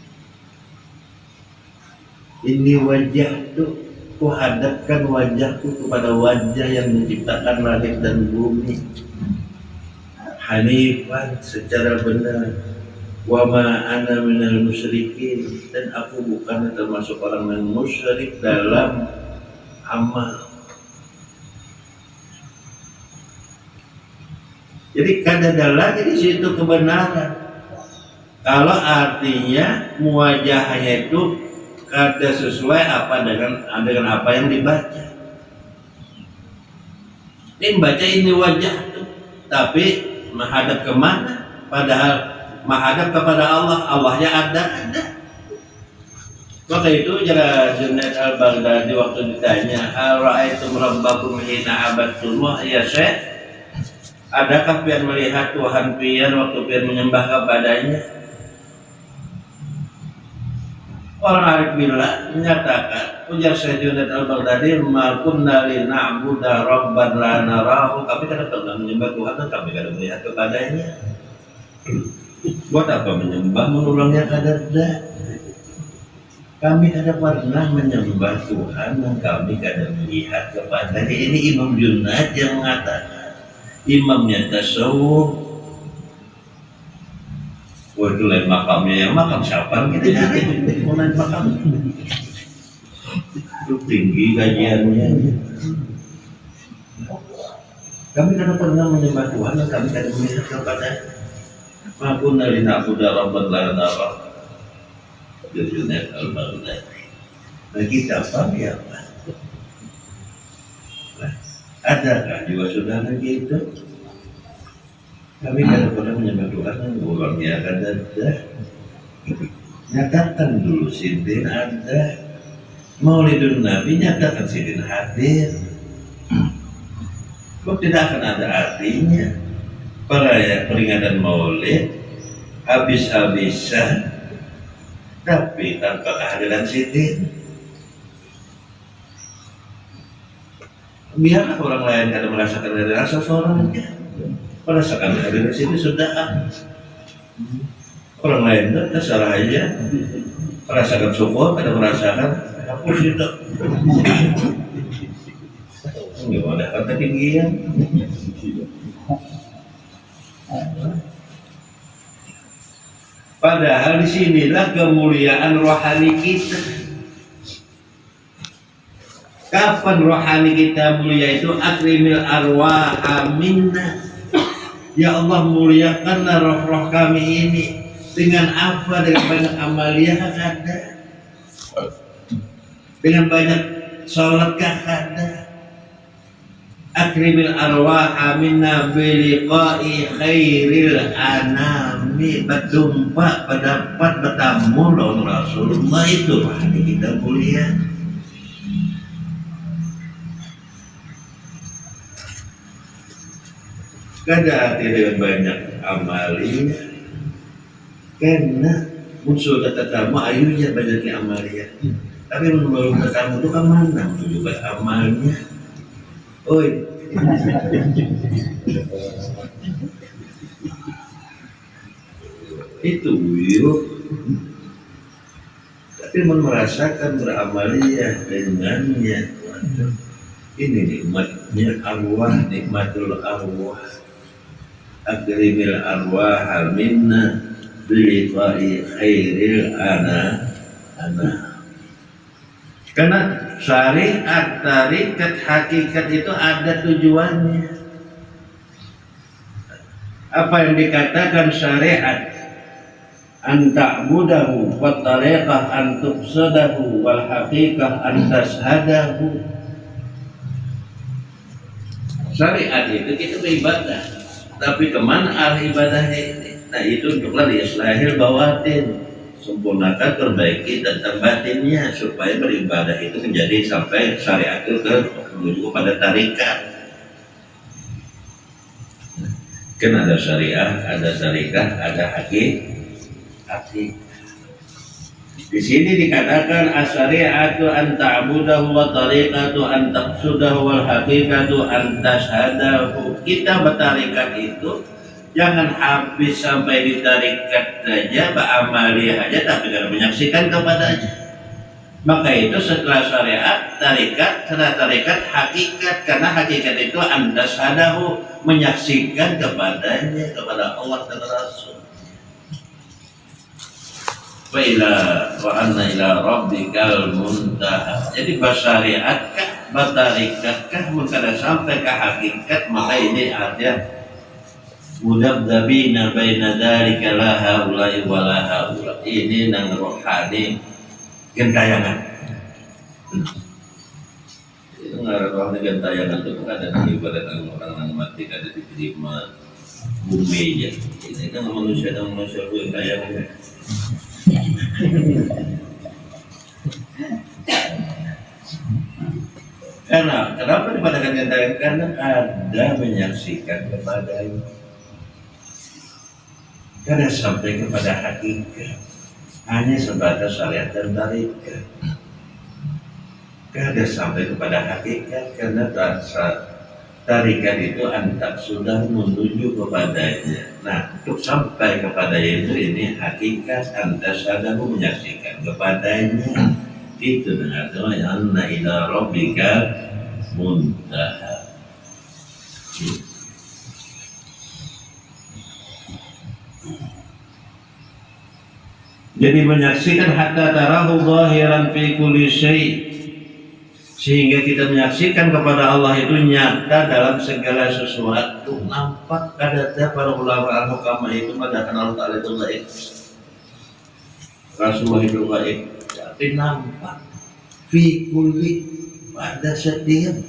S2: ini wajah tuh, ku hadapkan wajahku kepada wajah yang menciptakan langit dan bumi, hanifan secara benar. Wa ma ana minal musyrikin, dan aku bukan termasuk orang yang musyrik dalam amal. Jadi kada lagi di situ kebenaran. Kalau artinya muwajahnya itu kada sesuai apa dengan apa yang dibaca. Ini baca ini wajah itu, tapi menghadap kemana? Padahal menghadap kepada Allah, Allahnya ada. Maka itu Junaid al-Baghdadi waktu ditanya, "Ara'aitum rabbakum hina abadtum?" Ya Syekh, adakah pian melihat Tuhan pian waktu pian menyembah kepadanya? Orang arif billah menyatakan, ujar Syekh Junaid al-Baghdadi, "Ma kunna lina'buda rabban la narahu." Kami tidak pernah menyembah Tuhan dan kami tidak melihat kepadanya. Buat apa menyembah menulangnya kadada? Kami kada pernah menyembah Tuhan dan kami kada melihat kepadanya. Ini Imam Junaid yang mengatakan, imamnya tasawuf. Wah, itu lain makamnya, yang makam siapa kita cari? Mau lain makam itu tinggi kajiannya. Kami kada pernah menyembah Tuhan dan kami kada melihat kepadanya. Maupun dari nakuda rabban la nara. Junaid al-Baghdadi. Nah, kita apa ya Pak? Nah, adakah juga saudara gitu? Kami kada pernah menyembah Tuhan dan orangnya kada ada. Nyatakan dulu sidin ada. Maulidun Nabi nyatakan sidin hadir. Kok tidak akan ada artinya? Perayaan peringatan Maulid habis-habisan, tapi tanpa kehadiran sidin. Biarlah orang lain kada merasakan dari rasa seorang aja. Merasakan dari situ sudah. Orang lain itu terserah aja. Merasakan syukur, kada merasakan hapus itu. Gimana kata ketinggian? Padahal disinilah kemuliaan rohani kita. Kapan rohani kita mulia itu? Akrimil arwaha minna. Ya Allah, muliakanlah roh-roh kami ini. Dengan apa? Dengan banyak amaliyah ada. Dengan banyak sholat ada. Akrimil arwaha minna biliqa'i khairil anami. Berjumpa, berdapat, bertamu lawan Rasulullah, itu rohani kita mulia. Kada hati dengan banyak amalia, karena muncul kata tamu ayunya banyak amalia. Tapi menurut katamu itu kan mana juga amalnya. Oi, itu yuk. Tapi merasakan beramalia dengannya. Ini nikmatnya arwah, nikmatul arwah. Akrimil arwah minna biliqa'i khairil ana. Karena syariat, tarikat, hakikat itu ada tujuannya. Apa yang dikatakan syariat? An ta'budahu wa tariqah an tuqsadahu wal haqiqah an tashhadahu. Syariat itu kita beribadah. Tapi kemana arah ibadahnya ini? Nah itu untuklah islahil bawatin, sempurnakan, perbaiki dan terbatinnya supaya beribadah itu menjadi sampai syariat itu menuju kepada tarikat. Kan ada syariah, ada tarikat, ada hakikat. Di sini dikatakan as-syari'atu an ta'budahu wa tariqatu an taqsudahu wal haqiqatu an tashhadahu. Kita bertarikat itu jangan habis sampai di tarikat saja, beramaliyah aja tapi jangan menyaksikan kepadanya. Maka itu setelah syariat, tarikat, setelah tarikat, hakikat. Karena hakikat itu an tashhadahu, menyaksikan kepadanya, kepada Allah dan Rasul. Wa anna ila rabbikal muntaha. Jadi bersyariatkah, bertarikatkah, mengkada sampai ke hakikat, maka ini ada mudabdabina baina dzalika la haula wa la haula. Ini nang rohani gentayangan. Itu ngaran rohani gentayangan itu ada di ibadat orang mati kada diterima bumi aja. Ini kan manusia gentayangan. Kenapa dikatakan gentayangan? Karena ada menyaksikan kepadanya, kada sampai kepada hakikat, hanya sebatas syariat dan tarikat. Kada sampai kepada hakikat karena tarikat itu antak sudah menuju kepadanya. Nah, untuk sampai kepada itu ini hakikat antas ada menyaksikan kepadanya. Itu dengan anna ila rabbika muntaha. Jadi menyaksikan hatta tarahu zahiran fi kulli syai'. Sehingga kita menyaksikan kepada Allah itu nyata dalam segala sesuatu. Nampak kadang para ulama al-hukama itu mengatakan Allah Ta'ala itu gaib, Rasulullah itu gaib. Tapi nampak fi kulli, pada setiap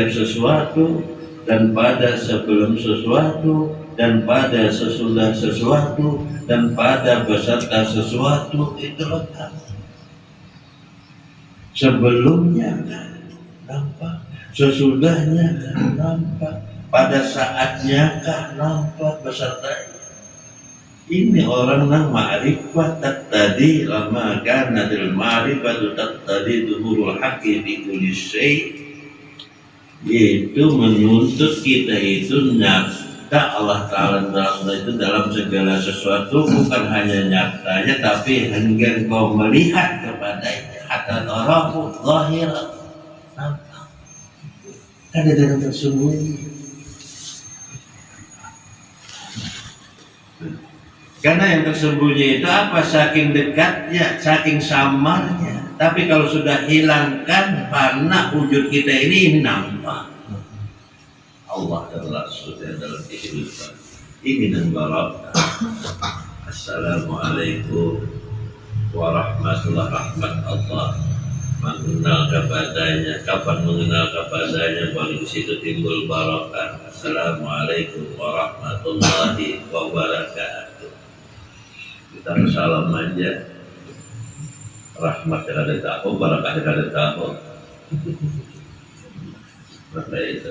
S2: sesuatu, dan pada sebelum sesuatu, dan pada sesudah sesuatu, dan pada beserta sesuatu. Itu letak. Sebelumnya kan nampak, sesudahnya kan nampak, pada saatnya kan nampak beserta. Ini orang yang ma'rifat tadi lama karena dari ma'rifat tadi zuhurul haqqi fi kulli syai', yaitu menuntut kita itu nyata Allah Ta'ala itu dalam segala sesuatu, bukan hanya nyatanya tapi hingga engkau melihat kepadanya, hatta tarahu zahir, nampak ada dalam tersembunyi. Karena yang tersembunyi itu apa? Saking dekatnya, saking samarnya. Tapi kalau sudah hilangkan, karena wujud kita ini nampak Allah dan Rasulnya dalam kehidupan ini dan barakah. Assalamualaikum warahmatullahi wabarakatuh. Allah mengenal kepadanya, kapan mengenal kepadanya, baru di situ timbul barakah. Assalamualaikum warahmatullahi wabarakatuh. Kita salam aja, rahmat yang ada tahu, barakah yang ada tahu. Maka itu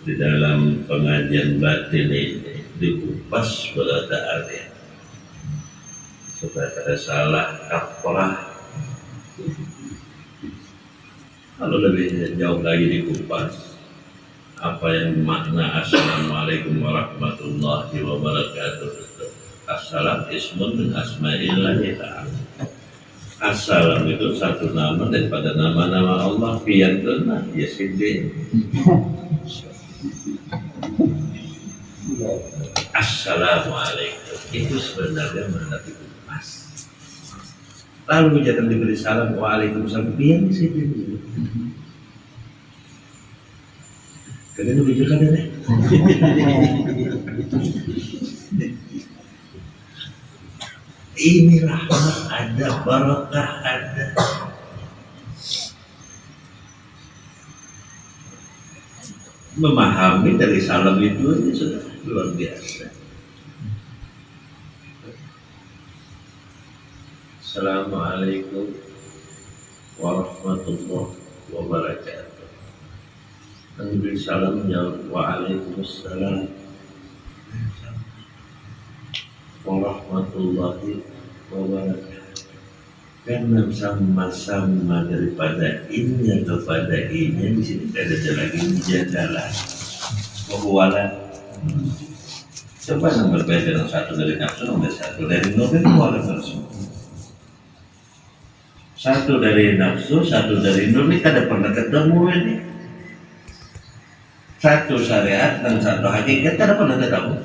S2: di dalam pengajian batin ini dikupas beladaannya supaya ada salah kaprah. Kalau lebih jauh lagi dikupas apa yang makna assalamualaikum warahmatullahi wabarakatuh. Assalam ismun min asma'illahi ta'ala. Assalam itu satu nama daripada nama-nama Allah. Fiyantuna yasidin. Assalamualaikum itu sebenarnya mana dikupas. Lalu jangan diberi salam waalaikumsalam. Pian yasidin. Kalian lebih juga deh. Ini rahmat ada, barakah ada. Memahami dari salam itu aja sudah luar biasa. Assalamualaikum warahmatullahi wabarakatuh. Nabi salam jawab waalaikumsalam warahmatullahi wabarakatuh. Karena sama-sama daripada ini kepada ini, di sini ada lagi jadalah wawalan. Coba nomor beda yang satu dari nafsu, nomor satu dari nur itu wawalan tersebut. Satu dari nafsu, satu dari nur ini kada pernah ketemu ini. Satu syariat dan satu hakikat kada pernah ketemu.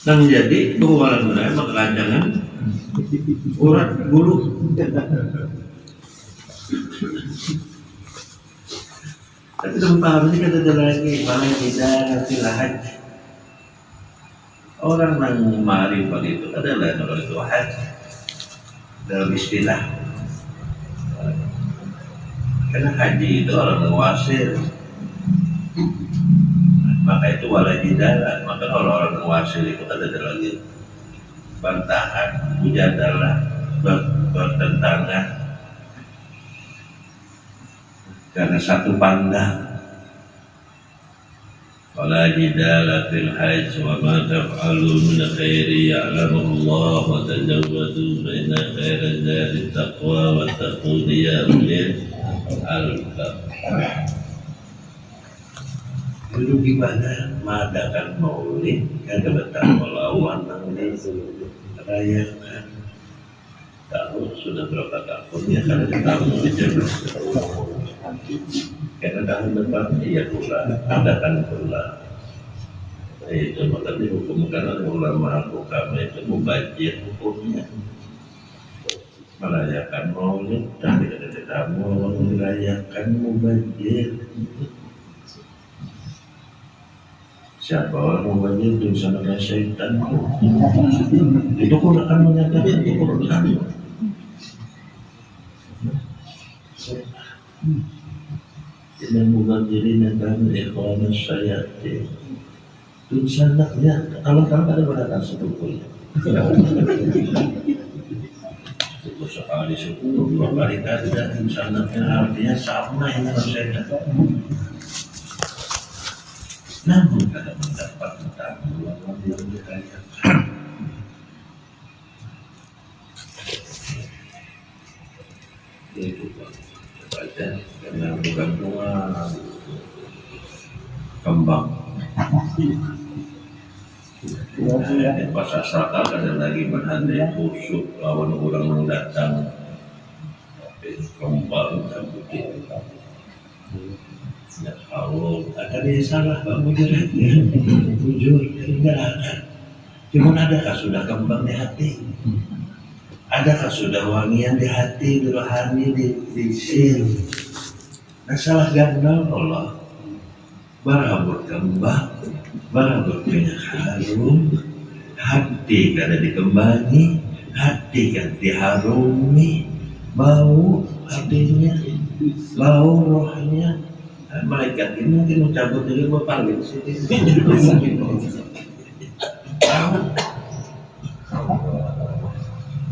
S2: Dan menjadi pengeluaran budaya maka urat bulu. Tapi tempat ini kata lagi malah tidak filahat. Orang yang ma'rifat itu adalah orang itu haji dalam istilah. Karena haji itu orang yang wasir. Maka itu walajidalah. Maka kalau orang wasil itu ada lagi bantahan, mujadalah, bertentangan karena satu pandang. Walajidalah fil hajj wa ma taf'alu min khairi ya'lamu Allah wa tajawwadu inna khairaz zadi taqwa wa taqul ya ulil albab. Dulu gimana mengadakan maulid, ada betah melawan ini rayakan. Tahu sudah berapa tahun ya karena tahu aja karena tahun depan iya pula adakan pula. Itu makanya hukum karena ulama agama itu membajir hukumnya. Merayakan maulid dan tidak tamu merayakan mubajir. Siapa orang membanjir itu sana syaitan. Itu Quran menyatakan itu Quran. Jangan membanjirin dan ikhwan syaitan. Itu sanaknya Allah Taala ada pada sebetulnya. Itu sekali 10, 2 kali kada sanaknya artinya sama ini syaitan. Namun kada mendapat tamu yang dirayakan. baca karena bukan cuma kembang. Pas asal ada lagi berhati khusyuk lawan orang yang datang kembang sampai ya Allah, akan dia salah Pak Mujarad ya, jujur, enggak akan. Cuma adakah sudah kembang di hati? Adakah sudah wangian di hati, di rohani, di sir? Nah salah gandal Allah. Barabut kembang, barabut punya harum, hati kada dikembangi, hati kan diharumi, bau hatinya, bau rohnya. Malaikat ini mungkin mencabut diri berpaling sini.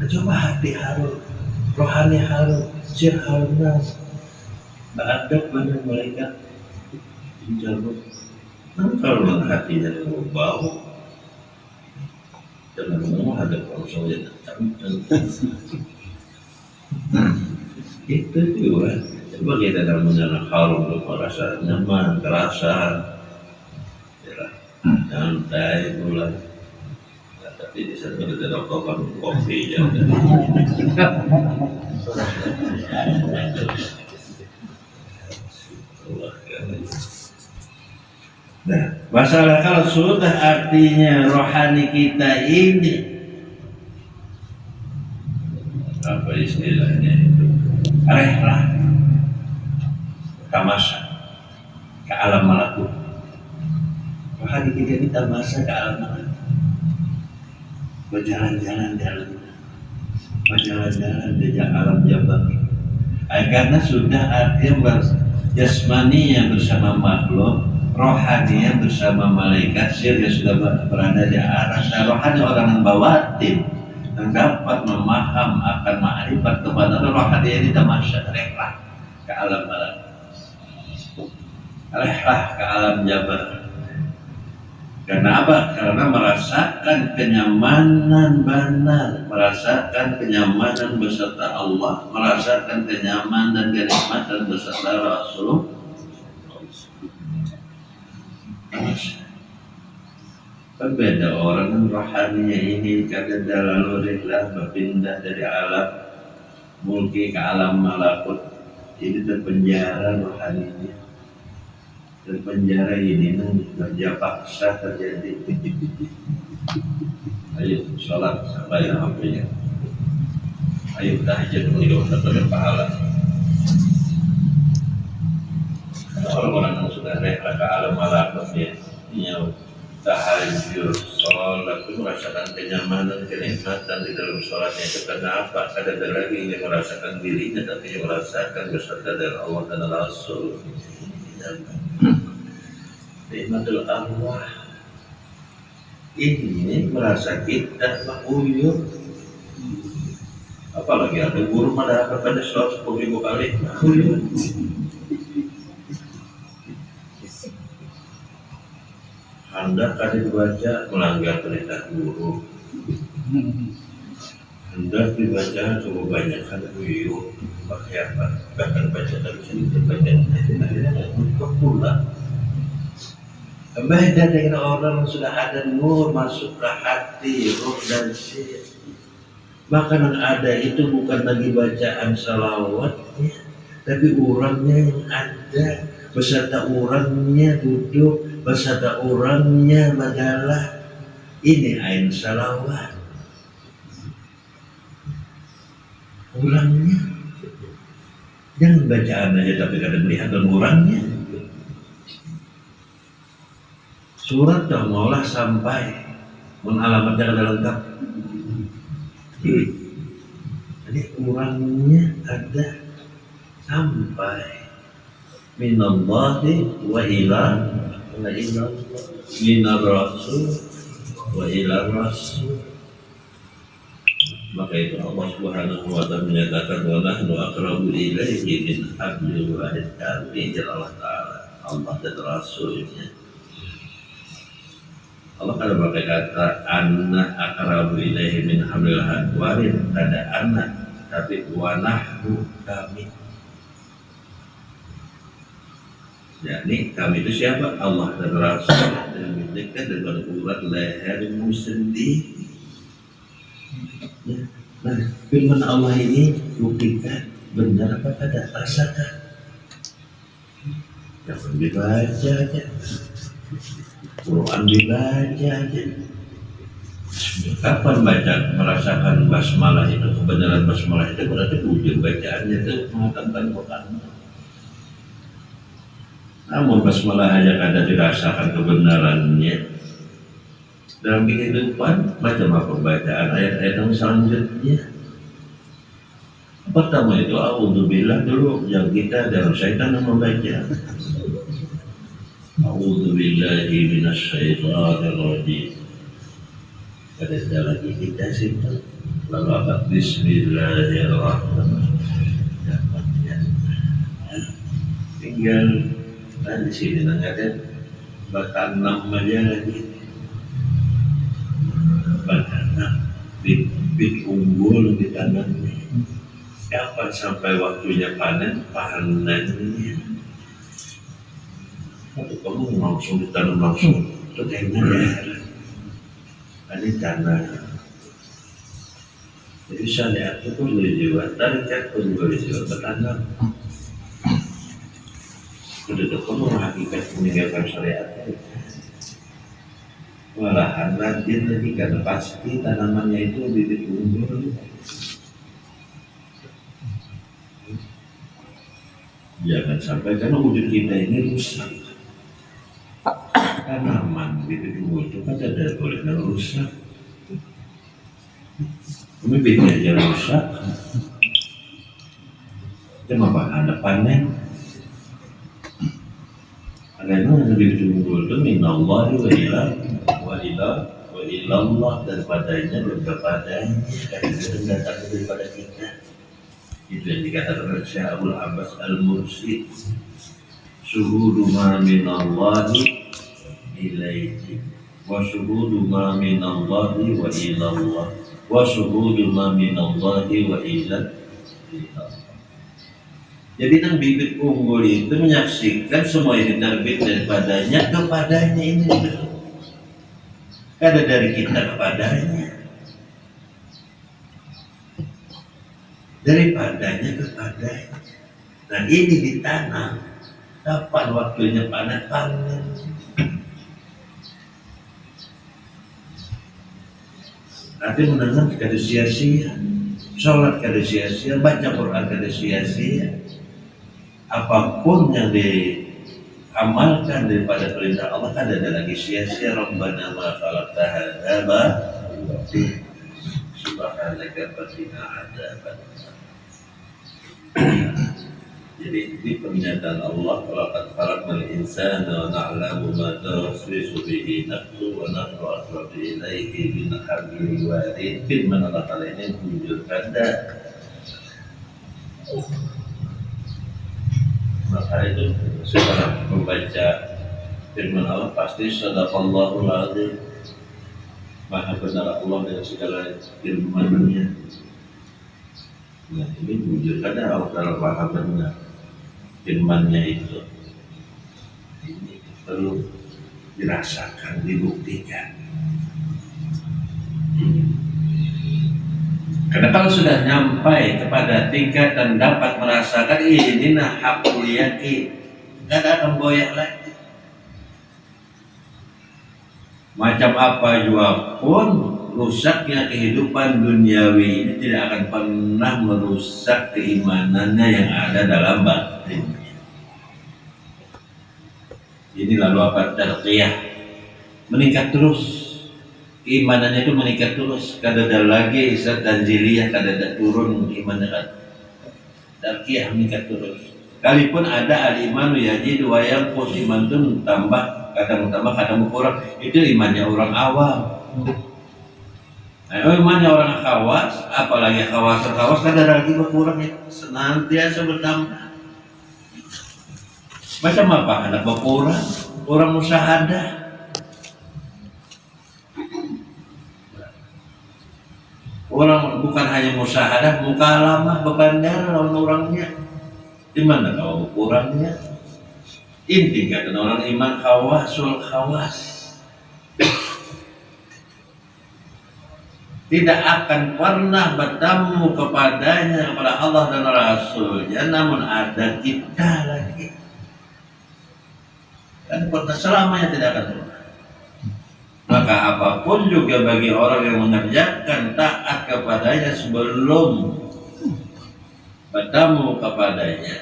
S2: Coba hati harum, rohani harum, sir harumnya. Ada pada malaikat mencabut. Kalau hatinya bau, jangan ngomong ada kalau yang itu juga. Coba kita dalam mengenal harum itu merasa nyaman, terasa, santai, bulan. Tapi di sana ada kopi kopi ya. Nah, masalah kalau sudah artinya rohani kita ini apa istilahnya itu rehlah tamasa ke alam malakut. Rohani kita ini tamasa ke alam malakut. Berjalan-jalan di alam jabal. Karena sudah artinya jasmaninya bersama makhluk, rohaninya bersama malaikat, sirnya sudah berada di atas. Rohani orang yang bawatin yang dapat memaham akan ma'rifat kepada rohani ini tamasya rehlah ke alam malakut. Rehlah ke alam jabal. Karena apa? Karena merasakan kenyamanan benar, merasakan kenyamanan beserta Allah, merasakan kenyamanan dan kenikmatan beserta Rasulullah. Berbeda orang yang rohaninya ini kadang dalalulillah berpindah dari alam mulki ke alam malakut, ini terpenjara rohaninya. Terpenjara ini kerja paksa terjadi. Ayo sholat sampai HP-nya. Ayo tahajud dulu dapat pahala. Orang-orang yang sudah rela ke alam malakut ya, tahajud, sholat itu merasakan kenyamanan, kenikmatan di dalam sholatnya. Itu karena apa? Ada lagi yang merasakan dirinya, tapi yang merasakan beserta dari Allah dan Rasul. Nikmatul arwah ini merasa kita uyur, apalagi ada guru pada kepada 10.000 kali uyur. Hendak kali dibaca melanggar perintah guru, hendak dibaca cukup banyak kali uyur, pakai apa? Bahkan baca tapi sedikit baca untuk pulang. Beda dengan orang yang sudah ada nur masuk ke hati, roh dan sir. Bahkan yang ada itu bukan lagi bacaan salawatnya, tapi orangnya yang ada, beserta orangnya duduk, beserta orangnya majalah. Ini ain salawat. Orangnya, jangan bacaan aja tapi kadang melihat dan orangnya. Surat yang maulah sampai alamatnya ada lengkap. Jadi orangnya ada sampai minallahi wa ila minar rasul wa ila rasul. Maka itu Allah Subhanahu wa ta'ala menyatakan wa nahnu aqrabu ilaihi min hablil warid. Kami Allah Ta'ala, Allah dan Rasulnya. Allah kalau pakai kata anak aqrabu ilaihi min hablil warid, ada anak tapi wa nahnu kami. yakni kami itu siapa? Allah dan Rasul yang dekat daripada urat lehermu sendiri. Nah, firman Allah ini buktikan benar apa tidak, rasakan. Jangan dibaca aja, Quran dibaca aja. Kapan baca merasakan basmalah itu, kebenaran basmalah itu berarti ujung bacaannya itu mengatakan Quran. Namun basmalah hanya kada dirasakan kebenarannya dalam kehidupan, macam apa bacaan ayat-ayat yang selanjutnya. Pertama itu a'udzubillah dulu yang kita dalam syaitan yang membaca. A'udzubillahi minasyaitonir rajim. Ada lagi kita simpan. Lalu apa? Bismillahirrahmanirrahim. Tinggal di sini ada batanam aja lagi. Batanam bibit unggul di tanamnya. Kapan sampai waktunya panen? Panennya. Kalau kamu langsung ditanam langsung, itu kayaknya ya. Ada tanah. Jadi syariat itu boleh juga, tarikat pun boleh juga bertanam. Sudah kamu hakikat meninggalkan syariat. Malahan rajin lagi karena pasti tanamannya itu bibit unggul. Jangan sampai karena wujud kita ini rusak. Tanaman bibit unggul itu kan tidak boleh rusak. Bibitnya aja rusak. Cuma apa? Ada panen. Ada yang bibit unggul itu minallahi wa ilallah, daripadanya dan kepadanya. Karena itu datang daripada kita. Itu yang dikatakan oleh Syekh Abdul Abbas Al-Mursi, syuhudu ma minallahi ilaihi wa syuhudu ma minallahi wa ilallah wa syuhudu ma minallahi wa ilallah. Jadi nang bibit unggul itu menyaksikan semua ini terbit daripadanya kepadanya, ini ada dari kita kepadanya, daripadanya kepadanya. Nah ini ditanam. Kapan waktunya panen? Nanti menanam kada sia-sia, sholat kada sia-sia, baca Quran kada sia-sia. Apapun yang diamalkan daripada perintah Allah kada ada lagi sia-sia. Rabbana ma khalaqta hadza batila subhanaka faqina adzaban. Jadi ini pernyataan Allah, walaqad khalaqnal insana wa na'lamu ma tuwaswisu bihi nafsuhu wa nahnu aqrabu ilaihi min hablil warid. Firman Allah Ta'ala ini menunjukkan maka itu setelah membaca firman Allah pasti sadaqallahul azim, maha benar Allah dengan segala firman-Nya. Nah ini menunjukkan Allah Ta'ala maha benar firman-Nya itu. Ini perlu dirasakan, dibuktikan. Karena kalau sudah nyampai kepada tingkat dan dapat merasakan ini nah hakul yakin, tidak akan goyah lagi. Macam apa juga pun rusaknya kehidupan duniawi ini tidak akan pernah merusak keimanannya yang ada dalam batin. Ini lalu apa? Tarqiyah, meningkat terus. Keimanannya itu meningkat terus. Kada ada lagi isat tanziliyah, kada ada turun imannya kan. Tarqiyah meningkat terus. Kalipun ada al-imanu yazidu wa yanqus, iman itu tambah, kadang tambah, kadang kurang. Itu imannya orang awam. Nah, imannya orang khawas, apalagi khawas kada ada lagi berkurang, ya. Senantiasa bertambah. Macam apa? Ada berkurang, orang musyahadah. Orang bukan hanya musyahadah, mukalamah, berbandar lawan orangnya. Di mana kalau kurangnya? Inti kata orang iman khawasul khawas. Tidak akan pernah bertemu kepadanya, kepada Allah dan Rasulnya, namun ada kita lagi. Dan pernah selamanya tidak akan pernah. Maka apapun juga bagi orang yang mengerjakan taat kepadanya sebelum bertemu kepadanya,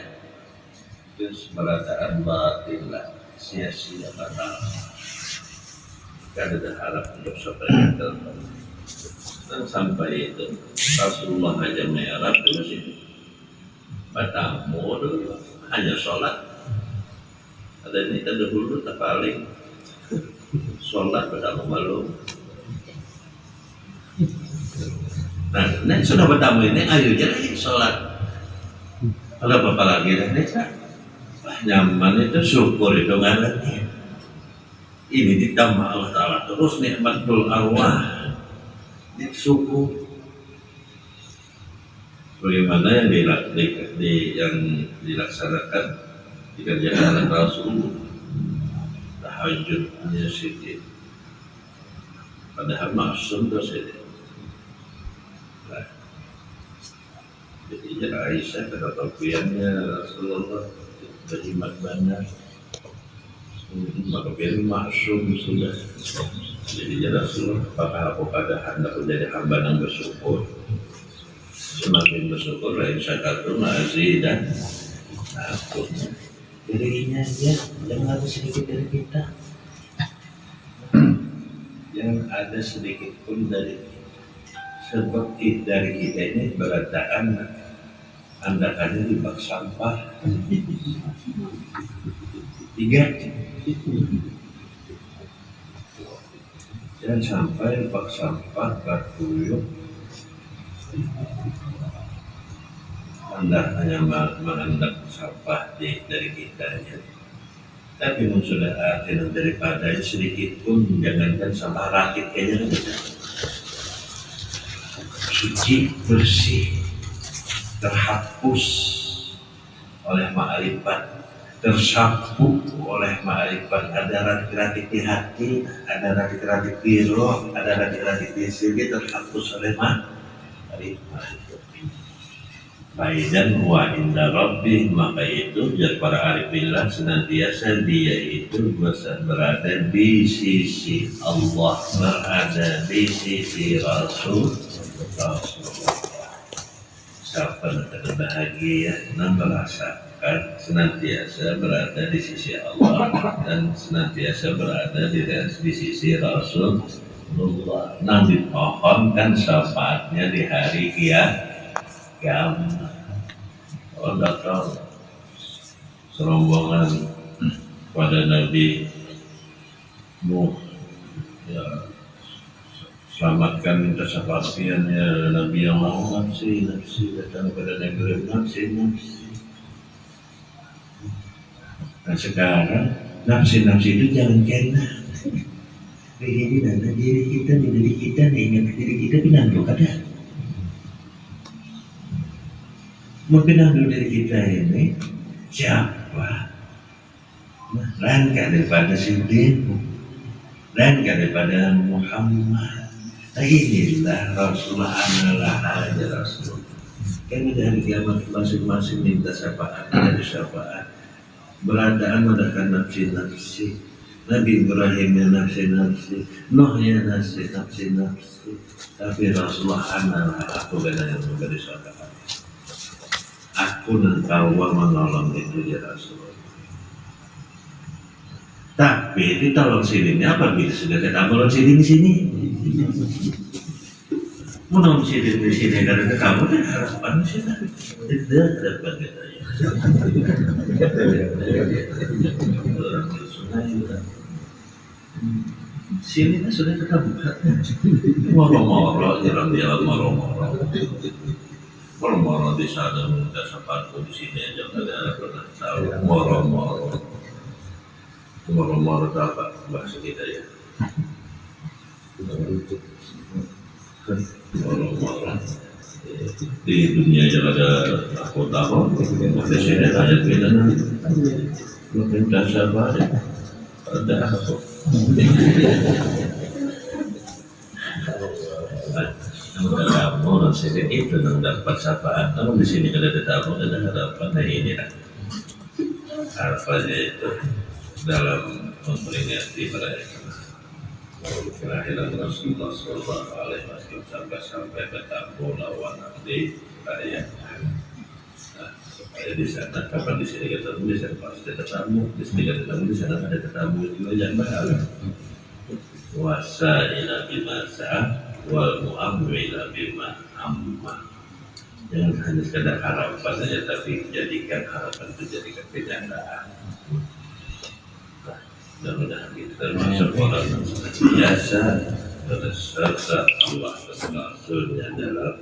S2: itu seberataan batilah, sia-sia batal. Tidak ada harap untuk seperti itu. Dan sampai itu Rasulullah aja merah di masjid. Bertamu dulu hanya sholat. Ada ini terdahulu tak paling sholat bertamu malu. Nah, ini sudah bertamu ini, ayo jadi sholat. Kalau apa lagi dah ini nyaman itu syukur itu ngarannya. Ini ditambah Allah Taala terus nikmatul arwah. Suku bagaimana yang dilaksanakan dikerjakan Rasul tahajudnya sedikit padahal maksum dosa itu. Jadi Aisyah kata tafiannya Rasulullah berjimat banyak maka pilih maksum sudah. Jadi Rasulullah, apakah aku pada hendak menjadi hamba yang bersyukur? Semakin bersyukur, lain syakatur ma'azi dan aku. Dirinya aja, jangan ada sedikit dari kita. Jangan ada sedikit pun dari sebab dari kita ini berataan andakannya di bak sampah. 3. Dan sampai bak sampah bertuyuk Anda hanya mengendak sampah dari kitanya. Tapi pun sudah artinya daripada sedikit pun jangankan sampah rakit kayaknya bisa suci, bersih, terhapus oleh ma'rifat, tersapu oleh ma'rifat. Ada ratik-ratik di hati, ada ratik-ratik di roh, ada ratik-ratik di sini, terhapus oleh ma'rifat. Faidan wa inda rabbih, maka itu jar para arifillah senantiasa dia itu berada di sisi Allah, berada di sisi Rasulullah. Siapa yang bahagia dan merasakan senantiasa berada di sisi Allah dan senantiasa berada di sisi Rasulullah. Nah, dipohonkan syafaatnya di hari kiamat. Kalau datang serombongan pada Nabi Nuh, ya, selamatkan minta syafaatnya Nabi yang mau nafsi datang pada negeri nafsi. Nah sekarang nafsi itu jangan kena ini dana diri kita ingat diri kita pinang dulu kada mau pinang dulu diri kita ini siapa? Nah, lain daripada Siddiq, lain daripada Muhammad. Nah inilah Rasulullah adalah aja Rasul. Karena dari kiamat masing-masing minta syafaat, dari syafaat. Beradaan mendapatkan nafsi. Nabi Ibrahim nafsi, Nuh nafsi. Tapi Rasulullah adalah aku yang memberi syafaat. Aku dan kau menolong itu ya Rasulullah. Tapi ditolong sini apabila sudah kita tolong sini. Menolong sini dari kamu dan harapan sini tidak dapat kita ya. Sini sudah kita buka. Moro-moro jalan-jalan moro-moro di sana minta sepatu di sini aja ada pernah tahu moro-moro apa bahasa kita ya. Moro-moro di dunia yang ada aku tahu di sini ada kita Minta sabar ya. Ada apa? Tamu sini itu dapat syafaat. Namun di sini ada tamu ada harapan. Nah ini harapannya itu dalam memperingati perayaan kelahiran Rasulullah Sallallahu Alaihi Wasallam sampai bertamu lawan di perayaan. Supaya di sana kapan di sini ketemu di sana pasti ketemu, di sini ketemu di sana ada ketemu juga jangan wasaila bimasa wal mu'amwila bima amma. Jangan hanya sekadar harapan saja, tapi jadikan harapan itu jadikan kenyataan. Mudah-mudahan kita termasuk orang yang biasa berserta Allah dan Rasulnya dalam